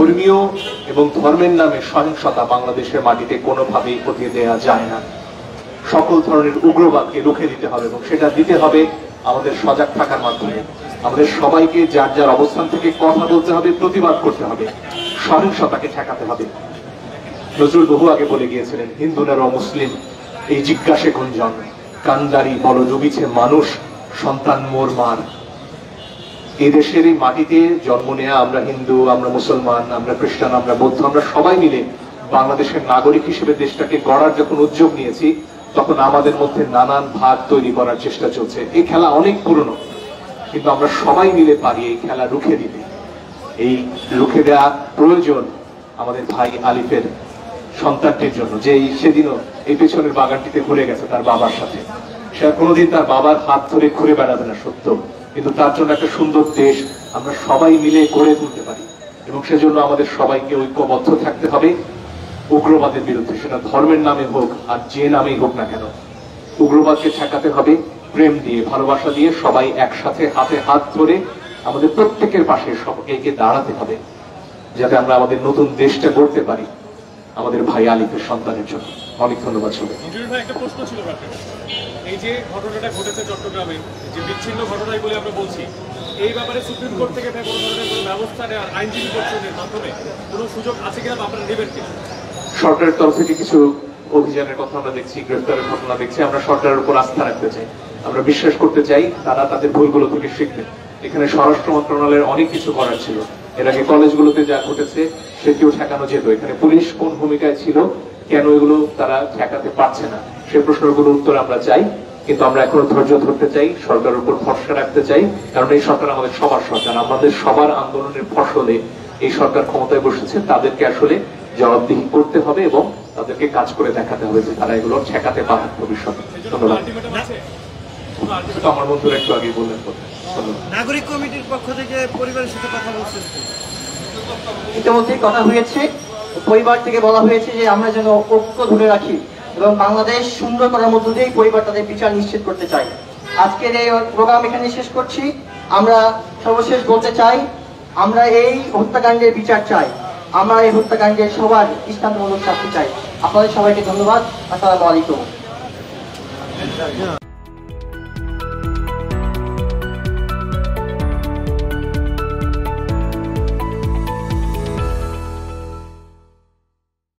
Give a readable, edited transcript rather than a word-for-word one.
ধর্মীয় এবং ধর্মের নামে সহিংসতা বাংলাদেশের মাটিতে কোনোভাবেই হতে দেওয়া যায় না। সকল ধরনের উগ্রবাদকে রুখে দিতে হবে এবং সেটা দিতে হবে আমাদের সজাগ থাকার মাধ্যমে। আমাদের সবাইকে যার যার অবস্থান থেকে কথা বলতে হবে, প্রতিবাদ করতে হবে, সহিংসতাকে ঠেকাতে হবে। নজরুল বহু আগে বলে গিয়েছিলেন, হিন্দু নারো মুসলিম এই জিজ্ঞাসে গুঞ্জন, কান্দারি বল ডুবিছে মানুষ, সন্তান মোর মার। এই দেশের এই মাটিতে জন্ম নেয়া আমরা হিন্দু, আমরা মুসলমান, আমরা খ্রিস্টান, আমরা বৌদ্ধ, আমরা সবাই মিলে বাংলাদেশের নাগরিক হিসেবে দেশটাকে গড়ার যখন উদ্যোগ নিয়েছি, তখন আমাদের মধ্যে নানান ভাগ তৈরি করার চেষ্টা চলছে। এই খেলা অনেক পুরনো, কিন্তু আমরা সবাই মিলে পারি এই খেলা রুখে দিতে। এই রুখে দেওয়া প্রয়োজন আমাদের ভাই আলিফের সন্তানটির জন্য, যে সেদিনও এই পেছনের বাগানটিতে ঘুরে গেছে তার বাবার সাথে। সে কোনোদিন তার বাবার হাত ধরে ঘুরে বেড়াবে না সত্য, কিন্তু তার জন্য একটা সুন্দর দেশ আমরা সবাই মিলে গড়ে তুলতে পারি। এবং সেজন্য আমাদের সবাইকে ঐক্যবদ্ধ থাকতে হবে উগ্রবাদের বিরুদ্ধে, সেটা ধর্মের নামে হোক আর যে নামেই হোক না কেন। উগ্রবাদকে ঠেকাতে হবে প্রেম দিয়ে, ভালোবাসা দিয়ে, সবাই একসাথে হাতে হাত ধরে আমাদের প্রত্যেকের পাশে সবাইকে দাঁড়াতে হবে, যাতে আমরা আমাদের নতুন দেশটা গড়তে পারি আমাদের ভাই আলিফের সন্তানের জন্য। অনেক ধন্যবাদ সবাই। একটা প্রশ্ন ছিল, এই যে ঘটনাটা ঘটেছে চট্টগ্রামে, যে বিচ্ছিন্ন ঘটনাই বলে আমরা বলছি, এই ব্যাপারে সুপ্রিম কোর্ট থেকে কোনো ধরনের কোনো ব্যবস্থা নেওয়ার আইনজীবী পরিষদের মাধ্যমে কোনো সুযোগ আছে কিনা বা আপনারা নেবেন কিনা? সরকারের তরফ থেকে কিছু অভিযানের কথা আমরা দেখছি, গ্রেফতারের ঘটনা দেখছি। আমরা সরকারের উপর আস্থা রাখতে চাই, আমরা বিশ্বাস করতে চাই তারা তাদের ভুলগুলো থেকে শিখবে। এখানে স্বরাষ্ট্র মন্ত্রণালয়ের অনেক কিছু করার ছিল। এর আগে কলেজগুলোতে যা ঘটেছে সেটিও ঠেকানো যেত। এখানে পুলিশ কোন ভূমিকায় ছিল, কেন এগুলো তারা ঠেকাতে পারছে না, সে প্রশ্নগুলোর উত্তর আমরা চাই। কিন্তু আমরা এখনো ধৈর্য ধরতে চাই, সরকারের উপর ভরসা রাখতে চাই, কারণ এই সরকার আমাদের সবার সরকার। আমাদের সবার আন্দোলনের ফসলে এই সরকার ক্ষমতায় বসেছে। তাদেরকে আসলে জবাবদিহি করতে হবে এবং তাদেরকে কাজ করে দেখাতে হবে যে তারা এগুলো ঠেকাতে পারে ভবিষ্যতে। ধন্যবাদ। আমার বন্ধুরা একটু আগে বললেন। নাগরিক কমিটির পক্ষ থেকে পরিবারের সাথে কথা বলছেন? ইতিমধ্যে কথা হয়েছে, পরিবার থেকে বলা হয়েছে যে আমরা যেন ঐক্য ধরে রাখি এবং বাংলাদেশ সুন্দর করার মধ্য দিয়ে পরিবার তাদের বিচার নিশ্চিত করতে চাই। আজকের এই প্রোগ্রাম এখানে শেষ করছি। আমরা সর্বশেষ বলতে চাই, আমরা এই হত্যাকাণ্ডের বিচার চাই, আমরা এই হত্যাকাণ্ডের সবার দৃষ্টান্তমূলক শাস্তি চাই। আপনাদের সবাইকে ধন্যবাদ। আসসালামু আলাইকুম।